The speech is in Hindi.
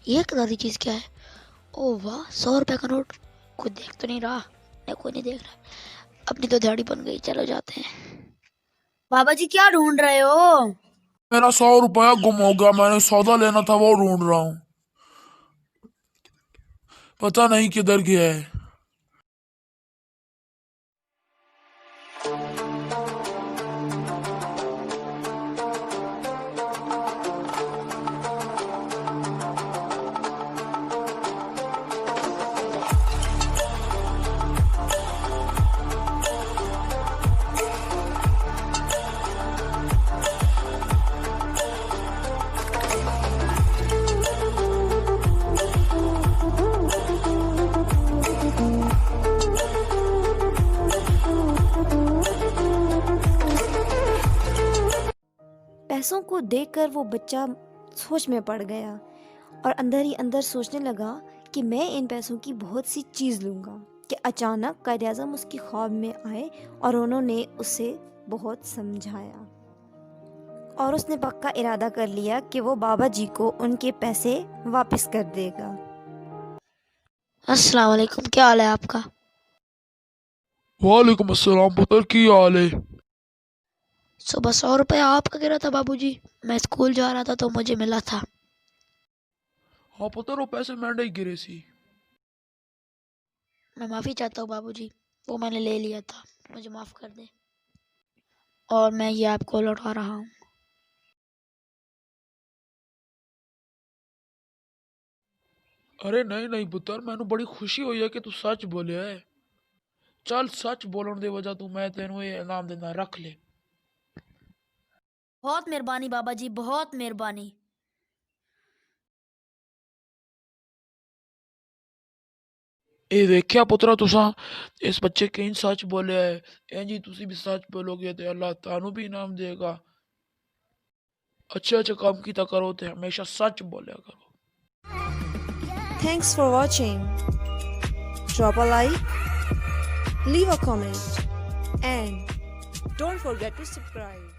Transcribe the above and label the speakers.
Speaker 1: ये कदारी चीज़ क्या है? ओ वाह, 100 रुपए का नोट। कोई देख तो नहीं रहा? नहीं, कोई नहीं देख रहा। अपनी तो दाढ़ी बन गई, चलो जाते हैं।
Speaker 2: बाबा जी क्या ढूंढ रहे हो?
Speaker 3: मेरा 100 रुपया गुम हो गया, मैंने सौदा लेना था वो ढूंढ रहा हूँ, पता नहीं किधर गया है।
Speaker 4: पैसों को देखकर वो बच्चा सोच में पड़ गया और अंदर ही अंदर सोचने लगा कि मैं इन पैसों की बहुत सी चीज़ लूँगा कि अचानक कायद-ए-आज़म उसकी ख्वाब में आए और उन्होंने उसे बहुत समझाया और उसने पक्का इरादा कर लिया कि वो बाबा जी को उनके पैसे वापस कर देगा।
Speaker 1: अस्सलाम वालेकुम, क्या हाल है आपका?
Speaker 3: वालेकुम अस्सलाम पुत्र, की हाल है?
Speaker 1: सुबह 100 रुपये आपका गिरा था बाबूजी। मैं स्कूल जा रहा था तो मुझे मिला था।
Speaker 3: हाँ पुत्र, वो पैसे मैंने ही गिरे सी।
Speaker 1: मैं माफ़ी चाहता हूँ बाबूजी, वो मैंने ले लिया था, मुझे माफ़ कर दे। और मैं ये आपको लौटा रहा हूँ।
Speaker 3: अरे नहीं नहीं पुत्र, मैंने बड़ी खुशी हुई है कि तू सच बोले है। चल सच बोलन दे वजह तू मैं तेनू ये इनाम देना, रख ले।
Speaker 2: बहुत मेहरबानी बाबा जी, बहुत मेहरबानी।
Speaker 3: ये देखिया पुत्रा तुसा, इस बच्चे के इन सच बोले है, एं जी तुसी भी सच बोलोगे तो अल्लाह तानू भी इनाम देगा। अच्छे अच्छे काम कीता करो तो हमेशा सच बोलिया करो।
Speaker 4: Thanks for watching. Drop a like, leave a comment and don't forget to subscribe.